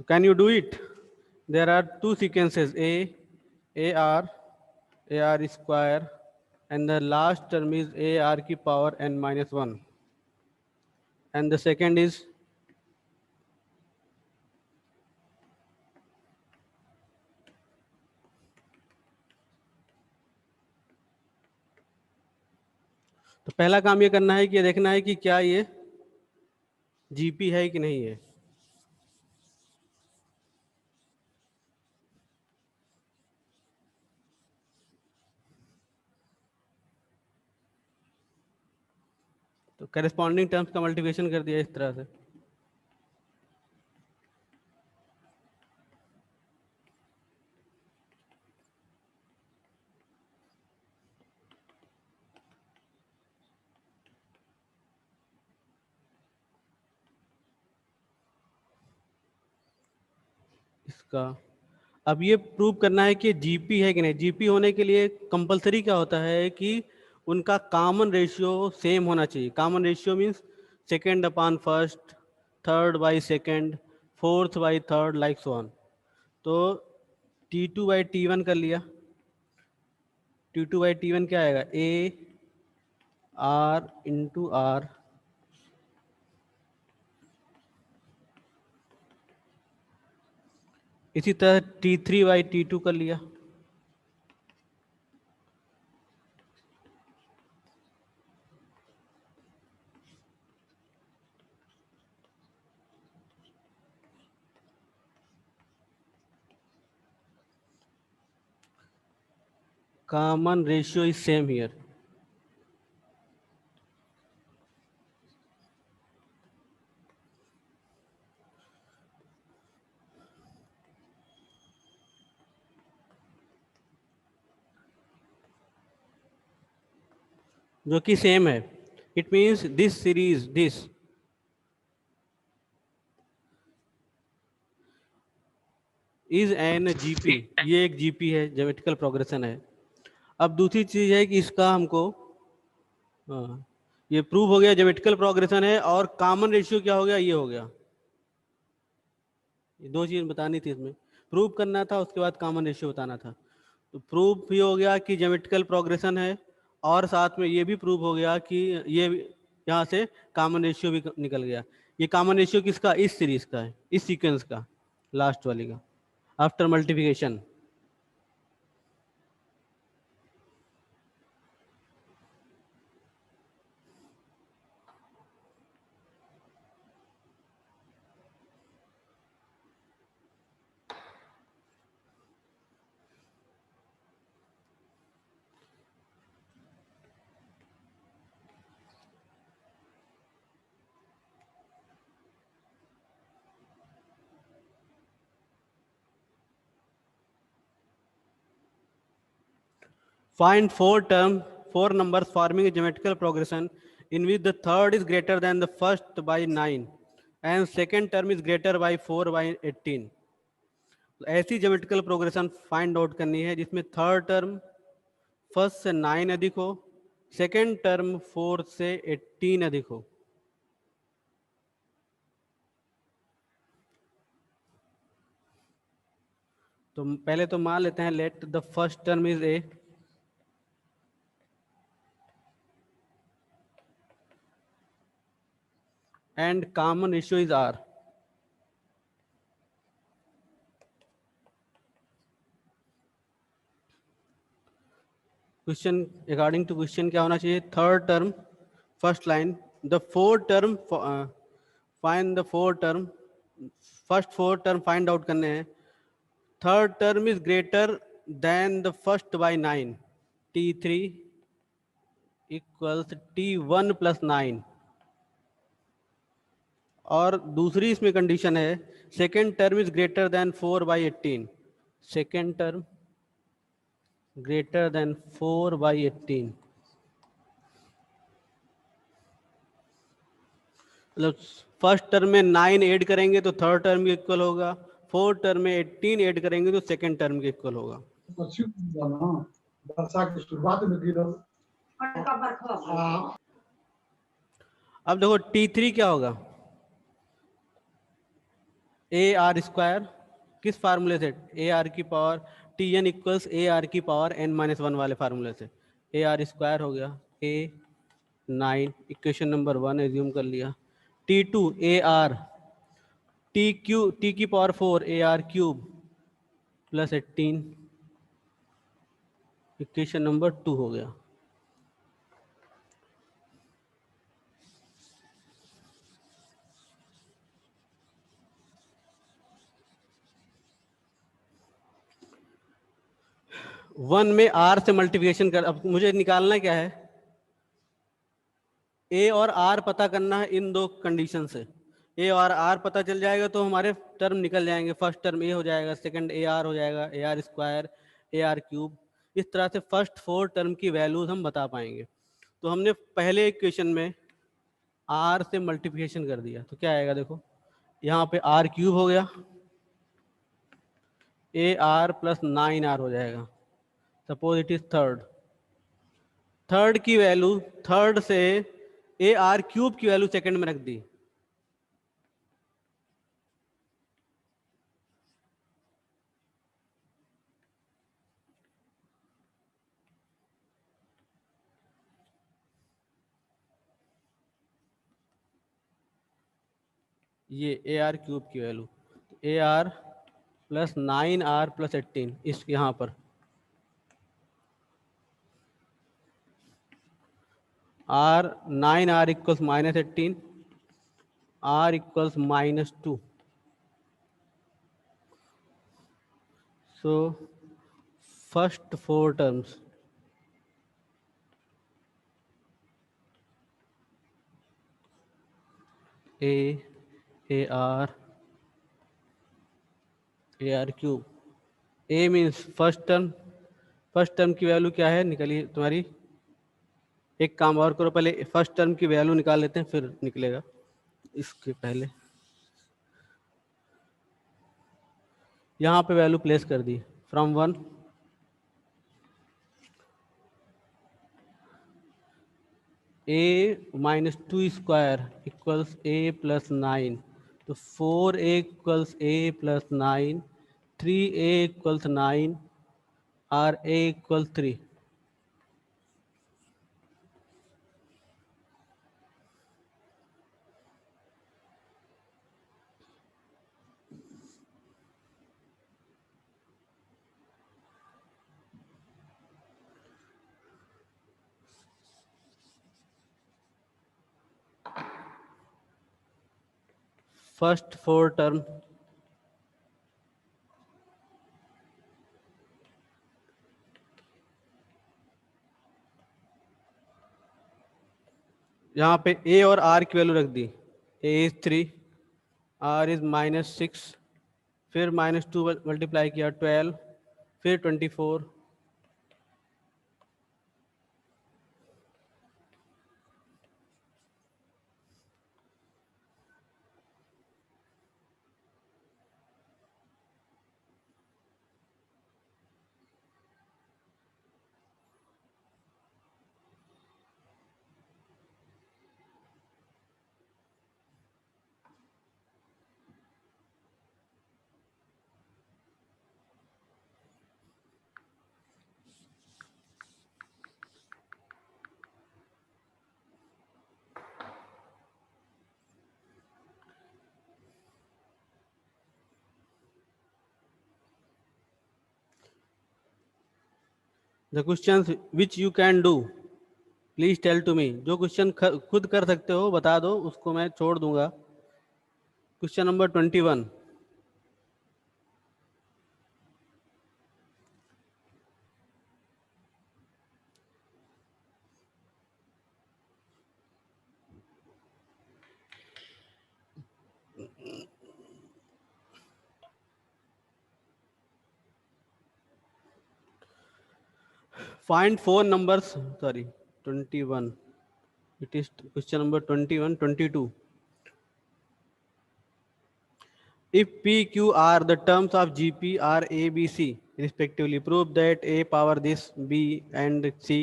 Can you do it? There are two sequences, AR, AR square, and the last term is AR की power n minus 1. And the second is तो पहला काम ये करना है कि ये देखना है कि क्या ये जीपी है कि नहीं है। तो करेस्पॉन्डिंग टर्म्स का मल्टीप्लिकेशन कर दिया इस तरह से। इसका अब ये प्रूव करना है कि जीपी है कि नहीं। जीपी होने के लिए कंपलसरी क्या होता है कि उनका कॉमन रेशियो सेम होना चाहिए। Common ratio means second upon first, third by second, fourth by third, like so on. तो T2 बाई T1 कर लिया। T2 बाई T1 क्या आएगा? ए आर इंटू आर इसी तरह T3 बाई T2 कर लिया। Common ratio is same here. जो कि सेम है। It means this series, this is an GP. ये एक जीपी है, ज्योमेट्रिकल प्रोग्रेशन है। अब दूसरी चीज है कि इसका हमको ये प्रूव हो गया ज्योमेट्रिकल प्रोग्रेशन है, और कॉमन रेशियो क्या हो गया? ये हो गया। ये दो चीज बतानी थी इसमें, प्रूव करना था, उसके बाद कॉमन रेशियो बताना था। तो प्रूव भी हो गया कि ज्योमेट्रिकल प्रोग्रेशन है, और साथ में ये भी प्रूव हो गया कि ये यहाँ से कॉमन रेशियो भी निकल गया। ये कॉमन रेशियो किसका? इस सीरीज का है, इस सीक्वेंस का, लास्ट वाली का, after multiplication. Find four numbers forming a geometrical progression in which the third is greater than the first by 9 and second term is greater by 4 by 18. ऐसी geometrical progression find out करनी है जिसमें third term first से 9 अधिक हो, second term fourth से 18 अधिक हो। तो पहले तो मान लेते हैं let the first term is a and common ratio is R. Question according to question क्या होना चाहिए? Third term first line, the fourth term find the fourth term, first four term find out करने हैं। Third term is greater than the first by 9, T3 equals T1 plus 9। और दूसरी इसमें condition है second term is greater than 4 by 18, second term greater than 4 by 18। मतलब first term में 9 add करेंगे तो थर्ड टर्म के इक्वल होगा, फोर्थ टर्म में 18 ऐड करेंगे तो सेकेंड टर्म के इक्वल होगा। वर्षा की शुरुआत में गिरल। अब देखो T3 क्या होगा? ए आर स्क्वायर किस फार्मूले से, ए आर की power T n equals a are की पावर एन माइनस वन वाले फार्मूले से। ए आर स्क्वायर हो गया ए 9, इक्वेशन नंबर 1 एज्यूम कर लिया। T two A R T की power 4 A are cube plus 18, equation number 2 हो गया। वन में आर से मल्टीप्लिकेशन कर, अब मुझे निकालना क्या है, ए और आर पता करना है इन दो कंडीशन से। ए और आर पता चल जाएगा तो हमारे टर्म निकल जाएंगे। फर्स्ट टर्म ए हो जाएगा, सेकंड ए आर हो जाएगा, A R square, a are cube. इस तरह से फर्स्ट 4 टर्म की वैल्यूज हम बता पाएंगे। तो हमने पहले इक्वेशन में आर से मल्टीप्लिकेशन कर दिया तो क्या आएगा, देखो यहाँ पे आर क्यूब हो गया, ए आर प्लस 9 आर हो जाएगा। सपोज इट इज थर्ड की वैल्यू, थर्ड से ए आर क्यूब की वैल्यू सेकंड में रख दी, ये ए आर क्यूब की value, a r plus 9 r plus 18, इस यहाँ पर r 9 r equals minus 18, r equals -2। So first 4 terms a are cube, a means first term की वैल्यू क्या है निकली तुम्हारी। एक काम और करो, पहले फर्स्ट टर्म की वैल्यू निकाल लेते हैं फिर निकलेगा। इसके पहले यहाँ पे वैल्यू प्लेस कर दी, from 1 A minus 2 square equals A plus 9, तो 4 A equals A plus 9, 3 A equals 9, or A equals 3। First 4 term यहाँ पे ए और आर की वैल्यू रख दी, ए इज 3, आर इज -6, फिर -2 मल्टीप्लाई किया 12, फिर 24, the question which you can do please tell to me. जो क्वेश्चन खुद कर सकते हो बता दो, उसको मैं छोड़ दूंगा। Question number 21, find 4 numbers, sorry 21, it is question number 21, 22. If p q are the terms of gp are a b c respectively, prove that a power this b and c,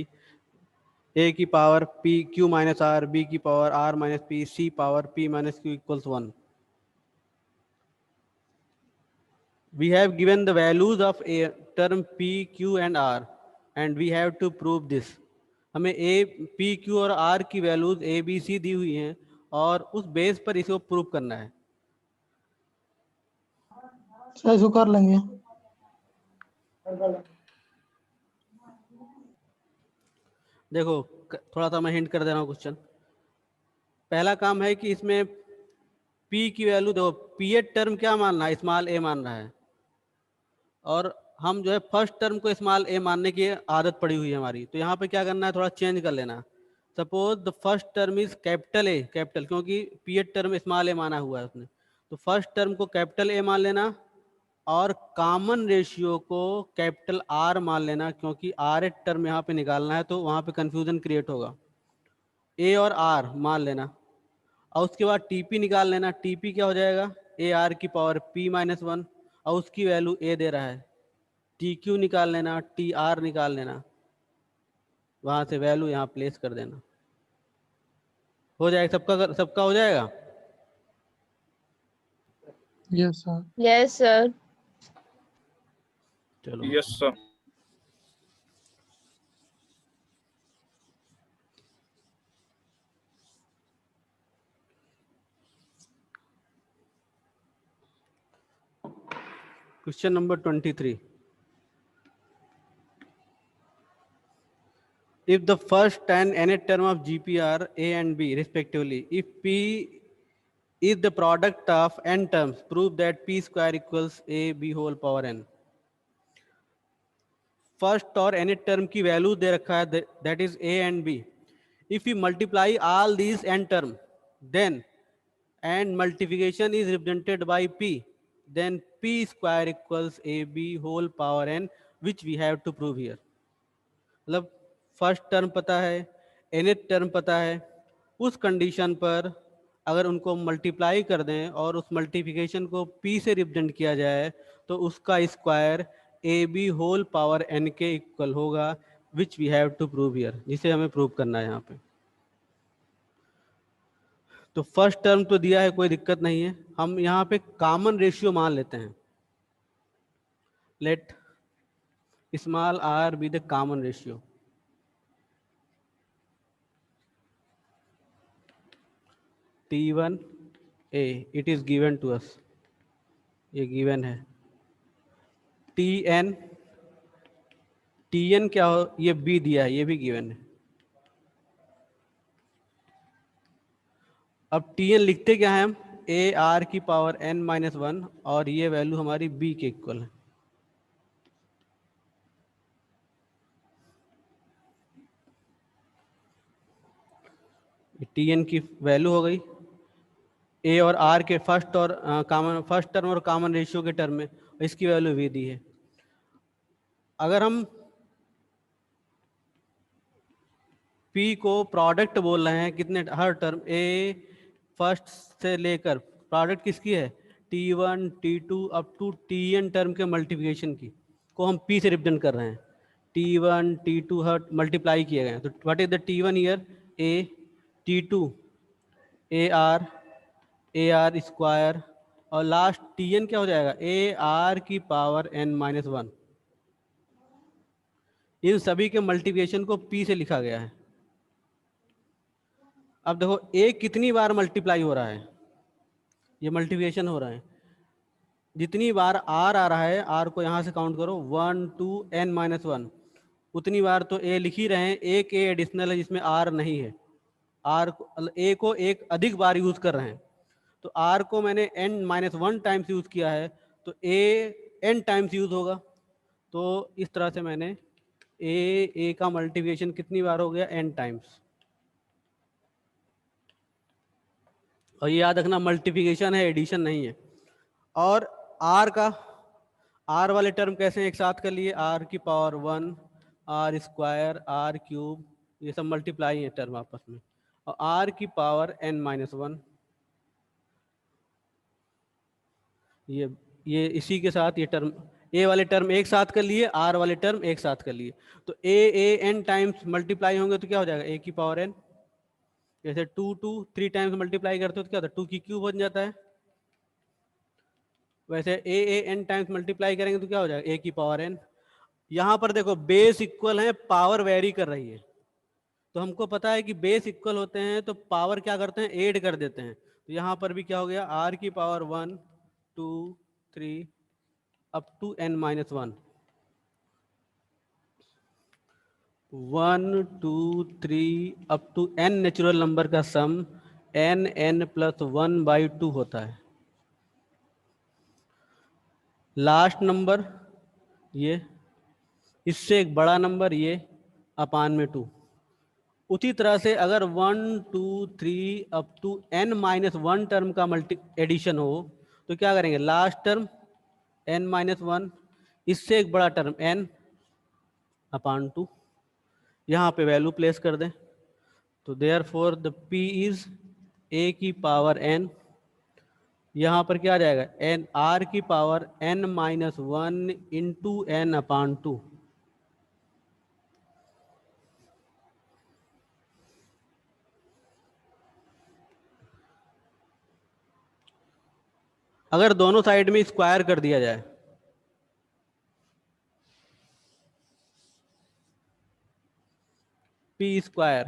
a की power p q minus r, b की power r minus p, c power p minus q equals 1। We have given the values of a term P, Q and R and we have to prove this. हमें A, P, Q और R की values A, B, C दी हुई हैं और उस base पर इसको prove करना है। इसको कर लेंगे। देखो थोड़ा सा मैं हिंट कर दे रहा हूँ क्वेश्चन। पहला काम है कि इसमें P की वैल्यू देखो, P टर्म क्या मानना है, स्मॉल a मान रहा है और हम जो है फर्स्ट टर्म को स्मॉल a मानने की आदत पड़ी हुई है हमारी। तो यहाँ पे क्या करना है, थोड़ा चेंज कर लेना। Suppose the first term is capital A, capital क्योंकि P टर्म स्मॉल a माना हुआ है उसने, तो फर्स्ट टर्म को कैपिटल A मान लेना और कॉमन रेशियो को कैपिटल R मान लेना, क्योंकि R टर्म यहाँ पे निकालना है तो वहाँ पे कंफ्यूजन क्रिएट होगा। A और R मान लेना और उसके बाद TP निकाल लेना। TP क्या हो जाएगा, AR की पावर P-1 और उसकी वैल्यू A दे रहा है। TQ निकाल लेना, TR निकाल लेना, वहां से वैल्यू यहाँ प्लेस कर देना, हो जाएगा। सबका हो जाएगा। Yes sir. Yes sir. चलो yes sir. Question number 23। If the first and nth term of GP are A and B respectively, if P is the product of n terms, prove that P square equals A B whole power n। First और nth term की value दे रखा है, that is A and B। If we multiply all these n term, then and multiplication is represented by P, then P square equals AB whole power n, which we have to prove here। मतलब first term पता है, nth term पता है, उस condition पर अगर उनको multiply कर दें और उस मल्टीप्लिकेशन को P से रिप्रेजेंट किया जाए तो उसका square AB whole power n के इक्वल होगा, which we have to prove here, जिसे हमें प्रूव करना है यहाँ पे। तो फर्स्ट टर्म तो दिया है, कोई दिक्कत नहीं है। हम यहाँ पे कॉमन रेशियो मान लेते हैं। Let small r be the common ratio. T1A it is given to us, ये गिवन है। Tn क्या हो, ये B दिया है, ये भी गिवन है। अब Tn लिखते क्या है हम, AR की पावर n-1 और ये वैल्यू हमारी B के इक्वल है। Tn की वैल्यू हो गई A और R के फर्स्ट टर्म और कॉमन रेशियो के टर्म में, इसकी वैल्यू V दी है। अगर हम P को प्रोडक्ट बोल रहे हैं कितने, हर टर्म A फर्स्ट से लेकर प्रोडक्ट किसकी है, T1 T2 up to Tn term के मल्टीप्लिकेशन की को हम P से रिप्रेजेंट कर रहे हैं। T1 T2 हर मल्टीप्लाई किए गए हैं, तो what is the T1 year, A, T2 AR square और लास्ट Tn क्या हो जाएगा, AR की पावर n-1। इन सभी के मल्टीप्लिकेशन को P से लिखा गया है। अब देखो A कितनी बार मल्टीप्लाई हो रहा है, ये मल्टीप्लिकेशन हो रहा है, जितनी बार R आ रहा है, R को यहाँ से काउंट करो 1 2 n-1, उतनी बार तो A लिख ही रहे हैं। एक A एडिशनल है जिसमें R नहीं है, A को एक अधिक बार यूज कर रहे हैं, तो R को मैंने n-1 टाइम्स यूज किया है तो A n टाइम्स यूज होगा। तो इस तरह से मैंने A का मल्टीप्लिकेशन कितनी बार हो गया, n टाइम्स। और ये याद रखना मल्टीप्लिकेशन है, एडिशन नहीं है। और R वाले टर्म कैसे एक साथ कर लिए, R की power 1 R square R cube, ये सब मल्टीप्लाई है टर्म आपस में, और R की पावर n-1, ये इसी के साथ ये टर्म A वाले टर्म एक साथ कर लिए, R वाले टर्म एक साथ कर लिए, तो A n टाइम्स मल्टीप्लाई होंगे तो क्या हो जाएगा, A की पावर n। जैसे 2 3 टाइम्स मल्टीप्लाई करते हो तो क्या होता है, 2 की क्यूब बन जाता है, वैसे ए एन टाइम्स मल्टीप्लाई करेंगे तो क्या हो जाएगा, ए की पावर एन। यहाँ पर देखो बेस इक्वल है, पावर वेरी कर रही है, तो हमको पता है कि बेस इक्वल होते हैं तो पावर क्या करते हैं, ऐड कर देते हैं। तो यहाँ पर भी क्या हो गया, आर की power 1 2 3 up to n minus 1, 1 2 3 up to n natural number का सम एन एन प्लस 1/2 होता है। लास्ट नंबर ये, इससे एक बड़ा नंबर ये अपान में 2। उसी तरह से अगर 1 2 3 up to n minus 1 term का मल्टी एडिशन हो तो क्या करेंगे, लास्ट टर्म n माइनस 1, इससे एक बड़ा टर्म n अपान 2, यहाँ पे वैल्यू प्लेस कर दें। तो therefore the p is a की पावर n, यहाँ पर क्या आ जाएगा, n r की power n minus 1 into n upon 2। अगर दोनों साइड में स्क्वायर कर दिया जाए, पी स्क्वायर,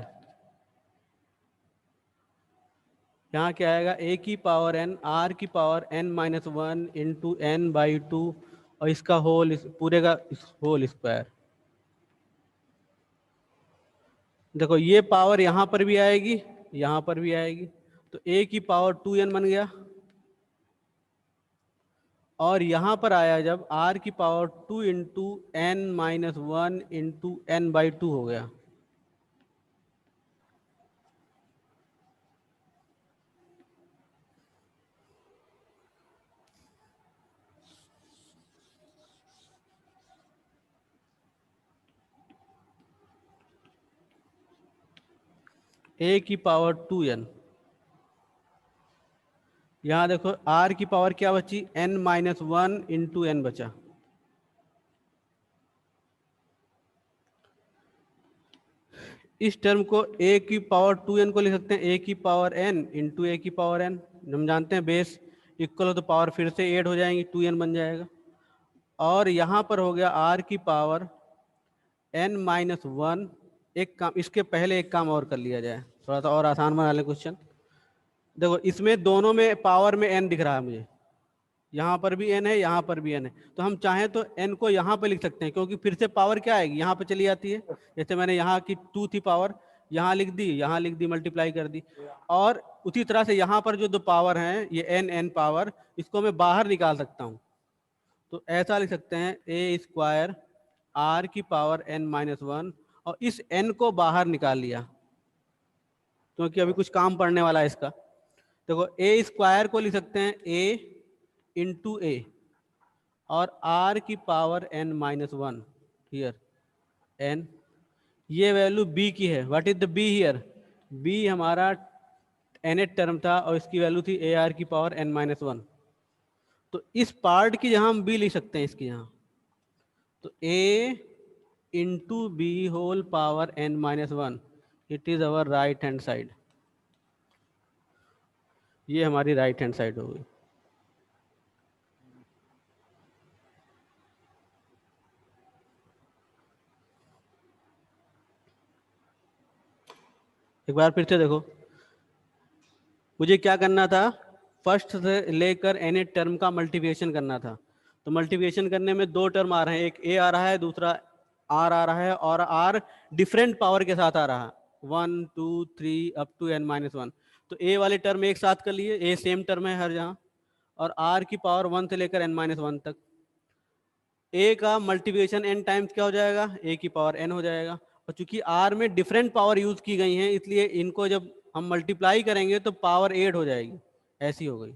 यहाँ क्या आएगा, ए की पावर एन आर की power n minus 1 into n by 2 और इसका होल, पूरे का होल स्क्वायर। देखो ये पावर यहाँ पर भी आएगी, यहाँ पर भी आएगी, तो ए की पावर 2n बन गया, और यहाँ पर आया जब r की power 2 into n minus 1 into n by 2 हो गया। ए की पावर 2n, यहाँ देखो r की पावर क्या बची, n माइनस 1 इंटू एन बचा। इस टर्म को a की पावर 2n को लिख सकते हैं a की पावर n इंटू ए की पावर n। हम जानते हैं बेस इक्वल हो तो पावर फिर से ऐड हो जाएंगी, 2n बन जाएगा। और यहाँ पर हो गया r की पावर n माइनस 1। एक काम, इसके पहले एक काम और कर लिया जाए, थोड़ा सा और आसान बना लें क्वेश्चन। देखो इसमें दोनों में पावर में n दिख रहा है मुझे, यहाँ पर भी n है, यहाँ पर भी n है, तो हम चाहें तो n को यहाँ पे लिख सकते हैं, क्योंकि फिर से पावर क्या आएगी, यहाँ पे चली जाती है। जैसे मैंने यहाँ की 2 थी पावर, यहाँ लिख दी, यहाँ लिख दी, मल्टीप्लाई कर दी। और उसी तरह से यहाँ पर जो दो पावर हैं, ये n पावर, इसको मैं बाहर निकाल सकता हूँ। तो ऐसा लिख सकते हैं ए स्क्वायर r की पावर n माइनस 1, और इस n को बाहर निकाल लिया, क्योंकि अभी कुछ काम पड़ने वाला है इसका। देखो ए स्क्वायर को लिख सकते हैं a इंटू ए, और r की power n minus 1 here n, ये वैल्यू b की है। What is the b here, b हमारा nth टर्म था और इसकी वैल्यू थी a r की पावर n माइनस 1। तो इस पार्ट की जहां हम b लिख सकते हैं इसकी यहाँ, तो a into b whole power n minus 1, it is our right hand side. ये हमारी राइट हैंड साइड हो गई। एक बार फिर से देखो, मुझे क्या करना था, फर्स्ट से लेकर एन टर्म का मल्टीप्लिकेशन करना था। तो मल्टीप्लिकेशन करने में दो टर्म आ रहे हैं, एक ए आ रहा है, दूसरा आर आ रहा है, और आर डिफरेंट पावर के साथ आ रहा है, 1 2 3 अप टू n माइनस 1। तो ए वाले टर्म एक साथ कर लिए, ए सेम टर्म है हर जहाँ, और आर की पावर 1 से लेकर n माइनस 1 तक। ए का मल्टीप्लिकेशन n टाइम्स क्या हो जाएगा, ए की पावर n हो जाएगा। और चूंकि आर में डिफरेंट पावर यूज की गई हैं, इसलिए इनको जब हम मल्टीप्लाई करेंगे तो पावर 8 हो जाएगी, ऐसी हो गई।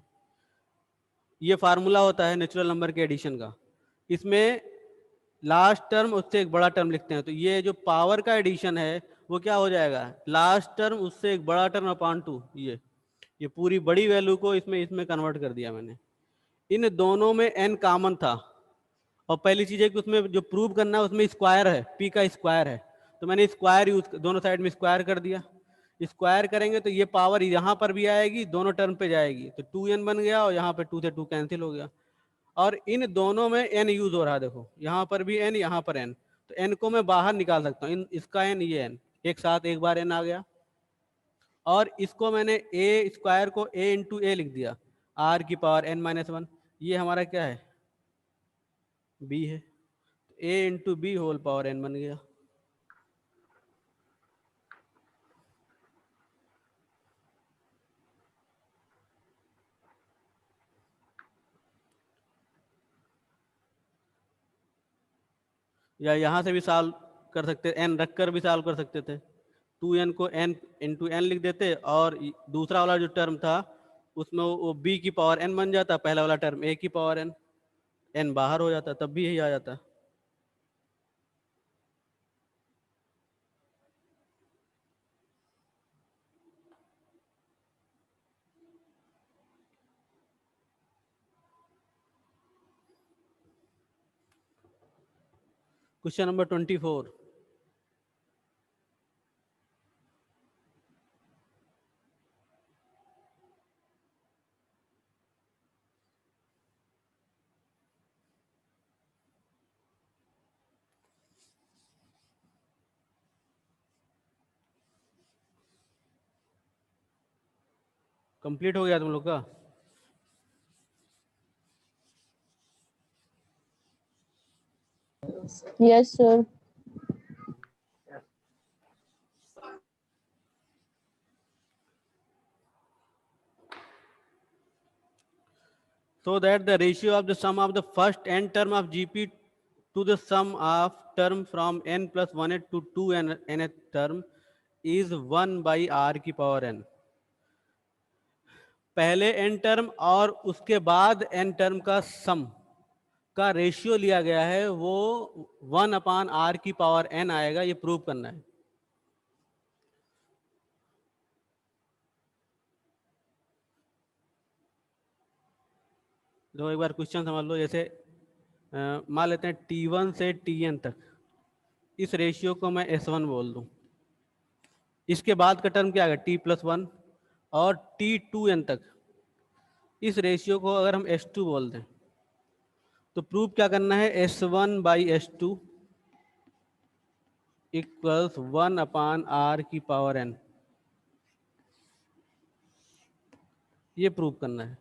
ये फार्मूला होता है नेचुरल नंबर के एडिशन का। इसमें लास्ट टर्म उससे एक बड़ा टर्म लिखते हैं, तो ये जो पावर का एडिशन है वो क्या हो जाएगा, लास्ट टर्म उससे एक बड़ा टर्म अपान 2। ये पूरी बड़ी वैल्यू को इसमें इसमें कन्वर्ट कर दिया मैंने। इन दोनों में n कॉमन था, और पहली चीज है कि उसमें जो प्रूव करना है उसमें स्क्वायर है, p का स्क्वायर है, तो मैंने स्क्वायर यूज, दोनों साइड में स्क्वायर कर दिया। स्क्वायर करेंगे तो ये पावर यहाँ पर भी आएगी, दोनों टर्म पे जाएगी, तो 2n बन गया, और यहाँ पे 2 से 2 कैंसिल हो गया। और इन दोनों में n यूज हो रहा है। देखो यहाँ पर भी n, यहाँ पर n, तो n को मैं बाहर निकाल सकता हूँ, इसका n, ये n, एक साथ एक बार n आ गया। और इसको मैंने a स्क्वायर को a इंटू ए लिख दिया, r की पावर n-1, ये हमारा क्या है, b है, a into b whole power n बन गया। या यहाँ से भी सॉल्व कर सकते, n रख कर भी सॉल्व कर सकते थे। 2n को n इंटू एन लिख देते, और दूसरा वाला जो टर्म था उसमें वो b की पावर n बन जाता, पहला वाला टर्म a की पावर n, n बाहर हो जाता, तब भी यही आ जाता। Question number 24। कंप्लीट हो गया तुम लोग का? Yes, sir. So that the ratio of the sum of the first n term of GP to the sum of term from n plus 1 to 2 nth term is 1 by r की power n। पहले n term और उसके बाद n term का सम का ratio लिया गया है, वो 1/r की पावर n आएगा, ये प्रूव करना है। तो एक बार क्वेश्चन समझ लो, जैसे मान लेते हैं T1 से Tn तक, इस रेशियो को मैं S1 बोल दूं। इसके बाद का टर्म क्या आएगा, T+1, और T2n तक इस रेशियो को अगर हम S2 बोल दें, तो प्रूव क्या करना है, S1 by S2 equals 1/r की पावर n, ये प्रूव करना है।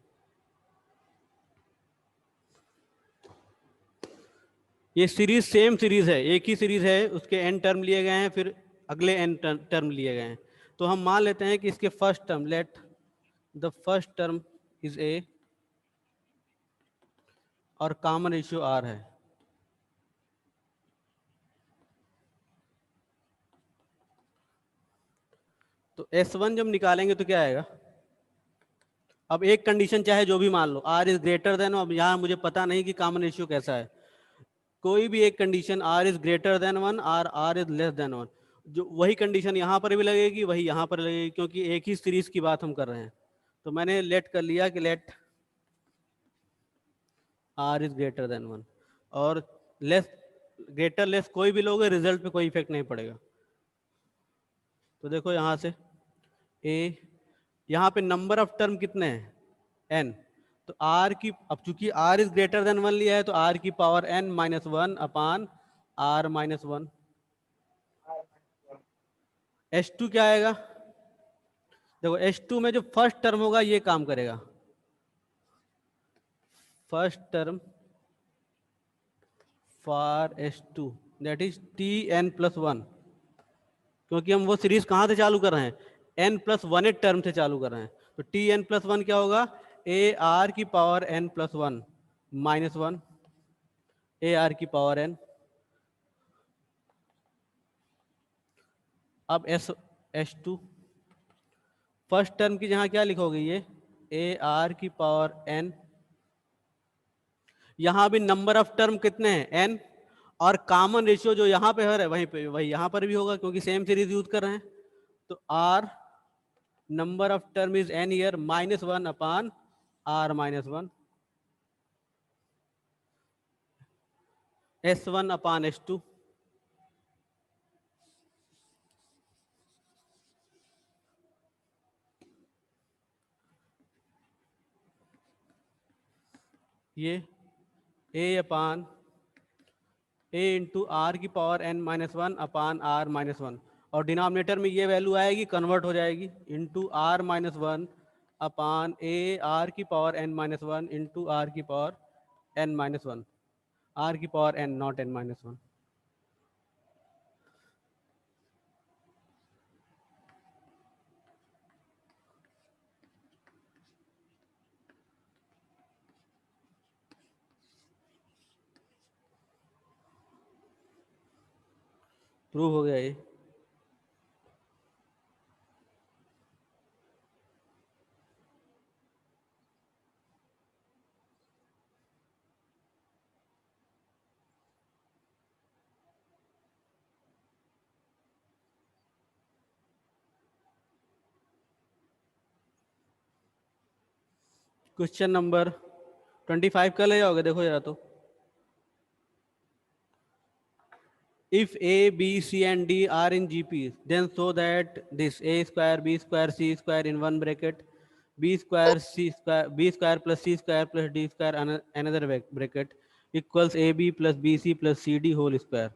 ये सीरीज सेम सीरीज है, एक ही सीरीज है, उसके n टर्म लिए गए हैं, फिर अगले n टर्म लिए गए हैं। तो हम मान लेते हैं कि इसके first term, late the first term is a और कॉमन रेशियो r है। तो S1 जब निकालेंगे तो क्या आएगा, अब एक कंडीशन चाहे जो भी मान लो, r इज ग्रेटर देन, अब यहाँ मुझे पता नहीं कि कॉमन रेशियो कैसा है, कोई भी एक condition r is greater than 1 और r इज लेस देन 1, जो वही कंडीशन यहाँ पर भी लगेगी, वही यहाँ पर लगेगी, क्योंकि एक ही सीरीज की बात हम कर रहे हैं। तो मैंने लेट कर लिया कि let r is greater than 1, और लेस ग्रेटर लेस कोई भी लोगे, रिजल्ट पे कोई इफेक्ट नहीं पड़ेगा। तो देखो यहाँ से a, यहाँ पे नंबर ऑफ टर्म कितने हैं, n, तो r की, अब चूंकि r इज ग्रेटर देन 1 लिया है, तो r की पावर n-1/r-1। S2 क्या आएगा, देखो S2 में जो फर्स्ट टर्म होगा ये काम करेगा, first term for S2 that is Tn+1, क्योंकि हम वो सीरीज कहाँ से चालू कर रहे हैं, n+1 टर्म से चालू कर रहे हैं। तो Tn+1 क्या होगा, ar की पावर n+1 -1 ar की पावर n। अब S2 फर्स्ट टर्म की जहाँ क्या लिखोगे, ये ar की पावर n, यहाँ भी नंबर ऑफ टर्म कितने हैं, n, और कॉमन रेशियो जो यहाँ पे है वहीं पे वही यहाँ पर भी होगा, क्योंकि सेम सीरीज यूज कर रहे हैं। तो r number of term is n ईयर -1/r-1, S1/S2। ये A upon A into R की power N minus one upon R minus one, और डिनोमिनेटर में ये वैल्यू आएगी, कन्वर्ट हो जाएगी into R minus one upon A are की power N minus one into R की power N minus one, R की power N not N minus one. Prove हो गया ये। क्वेश्चन नंबर 25 कर ले जाओगे, देखो जरा तो। If A, B, C and D are in GP, then show that this A square, B square, C square in one bracket, B square, C square, B square plus C square plus D square another bracket equals AB plus BC plus CD whole square.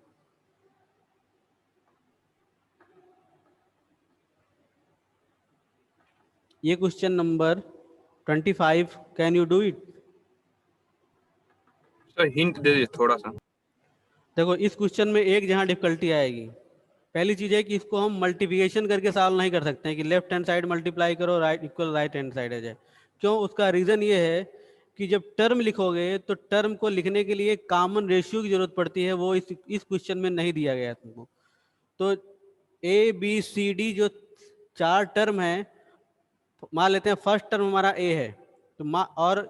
ये question number 25, can you do it? Sir hint दे दीजिए थोड़ा सा। देखो इस question में एक जहाँ डिफिकल्टी आएगी, पहली चीज है कि इसको हम मल्टीप्लिकेशन करके सॉल्व नहीं कर सकते हैं कि लेफ्ट हैंड साइड मल्टीप्लाई करो right equal right hand side आ जाए। क्यों? उसका रीजन ये है कि जब टर्म लिखोगे तो टर्म को लिखने के लिए कॉमन रेशियो की जरूरत पड़ती है, वो इस क्वेश्चन में नहीं दिया गया है तुमको। तो ए बी सी डी जो चार टर्म है, मान लेते हैं फर्स्ट टर्म हमारा ए है, तो और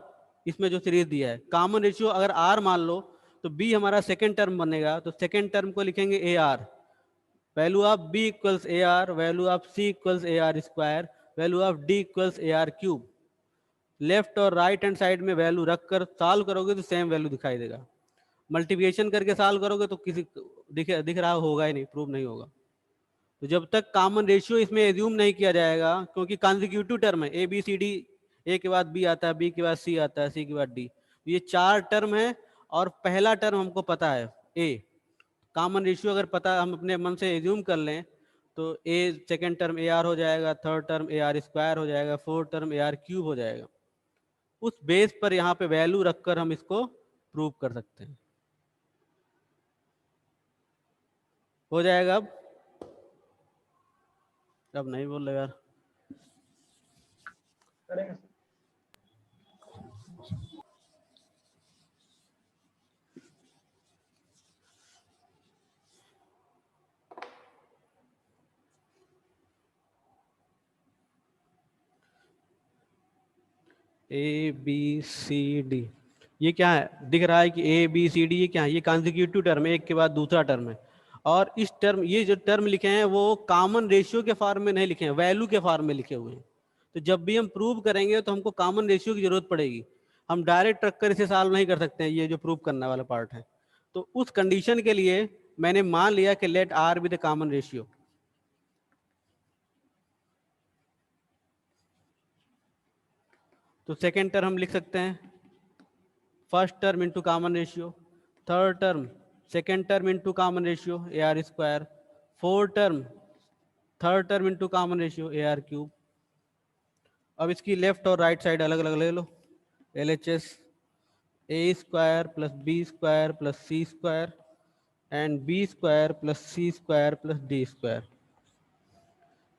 इसमें जो सीरीज दिया है कॉमन रेशियो अगर आर मान लो, तो बी हमारा सेकेंड टर्म बनेगा, तो सेकेंड टर्म को लिखेंगे a r, value of b equals a r, value of c equals a are square, value of d equals a are cube. Left और right hand side में value रखकर solve करोगे तो same value दिखाई देगा। Multiplication करके solve करोगे तो किसी दिख रहा होगा ही नहीं, प्रूव नहीं होगा। तो जब तक कॉमन रेशियो इसमें एज्यूम नहीं किया जाएगा, क्योंकि कॉन्जिक्यूटिव टर्म है, ए बी सी डी, ए के बाद बी आता है, बी के बाद सी आता है, सी के बाद डी, ये चार टर्म है और पहला टर्म हमको पता है ए। कॉमन रेशियो अगर पता हम अपने मन से एज्यूम कर लें तो ए सेकेंड टर्म ए आर हो जाएगा, third term A R square हो जाएगा, fourth term A R cube हो जाएगा। उस बेस पर यहाँ पे वैल्यू रखकर हम इसको प्रूव कर सकते हैं। हो जाएगा अब नहीं बोल रहे यार। ए बी सी डी, ये क्या है दिख रहा है कि ए बी सी डी, ये क्या है? ये कॉन्जिक्यूटिव टर्म है, एक के बाद दूसरा टर्म है। और इस टर्म, ये जो टर्म लिखे हैं वो कॉमन रेशियो के फॉर्म में नहीं लिखे हैं, वैल्यू के फॉर्म में लिखे हुए हैं। तो जब भी हम प्रूव करेंगे तो हमको कॉमन रेशियो की जरूरत पड़ेगी, हम डायरेक्ट रखकर इसे सॉल्व नहीं कर सकते हैं, ये जो प्रूव करने वाला पार्ट है। तो उस कंडीशन के लिए मैंने मान लिया कि let R be the common ratio. तो सेकेंड टर्म हम लिख सकते हैं first term into common ratio, third term second term into common ratio A are square, fourth term third term into common ratio A are cube. अब इसकी left और right side अलग अलग ले लो, L H S A square plus B square plus C square and B square plus C square plus D square.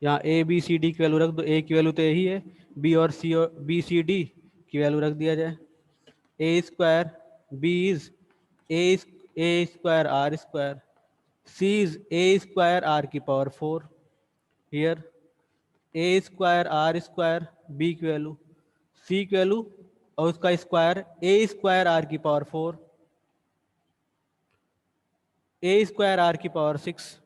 यहाँ A B C D की value रख दो, ए की वैल्यू तो यही है, बी और सी और बी सी डी की वैल्यू रख दिया जाए। A square B is A square R square, C is A square are की power 4, here A square R square B की वैल्यू, सी की वैल्यू और उसका स्क्वायर ए स्क्वायर आर की पावर 4, ए स्क्वायर आर की power 6।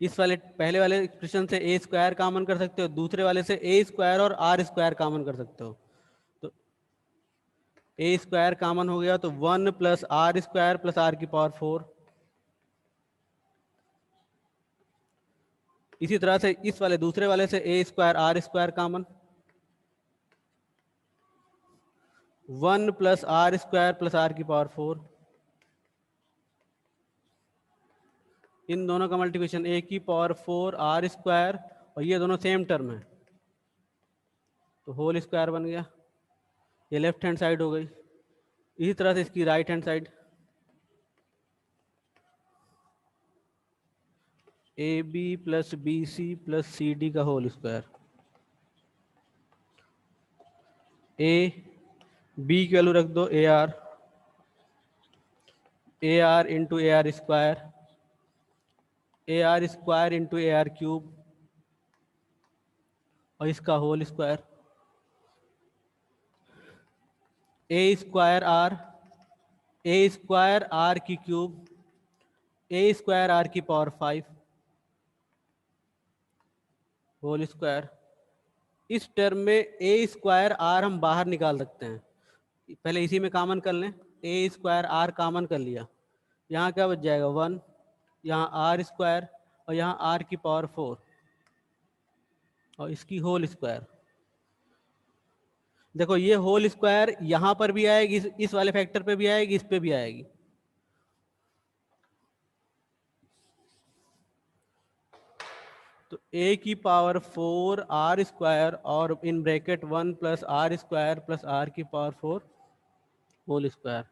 इस वाले पहले वाले एक्सप्रेशन से ए स्क्वायर कॉमन कर सकते हो, दूसरे वाले से ए स्क्वायर और आर स्क्वायर कॉमन कर सकते हो। तो ए स्क्वायर कॉमन हो गया तो 1 plus are square plus are की पावर 4। इसी तरह से इस वाले दूसरे वाले से A square R square common, 1 plus are square plus are की पावर 4, इन दोनों का मल्टीप्लिकेशन ए की पावर 4 आर स्क्वायर, और ये दोनों सेम टर्म है तो होल स्क्वायर बन गया। ये लेफ्ट हैंड साइड हो गई। इसी तरह से इसकी right hand side, a b plus b c plus c d का होल स्क्वायर, ए बी की वैल्यू रख दो a r into a are square, a are square into a are cube, और इसका whole square, A square are की cube, a square are की power 5 whole square. इस term में a square are हम बाहर निकाल सकते हैं, पहले इसी में कॉमन कर लें। ए स्क्वायर आर कॉमन कर लिया, यहाँ क्या बच जाएगा 1, यहाँ आर स्क्वायर और यहाँ आर की पावर 4 और इसकी होल स्क्वायर। देखो ये होल स्क्वायर यहाँ पर भी आएगी, इस वाले फैक्टर पे भी आएगी, इस पे भी आएगी। तो a की पावर 4 आर स्क्वायर और in bracket 1 plus are square plus are की पावर 4 होल स्क्वायर।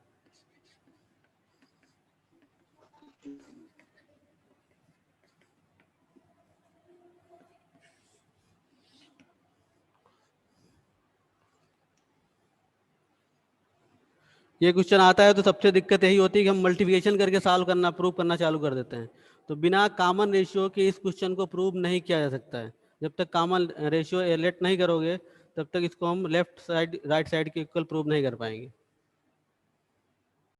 ये क्वेश्चन आता है तो सबसे दिक्कत यही होती है कि हम मल्टीप्लिकेशन करके सॉल्व करना, प्रूव करना चालू कर देते हैं। तो बिना कॉमन रेशियो के इस क्वेश्चन को प्रूव नहीं किया जा सकता है। जब तक कॉमन रेशियो एलेट नहीं करोगे तब तक इसको हम लेफ्ट साइड राइट साइड के इक्वल प्रूव नहीं कर पाएंगे।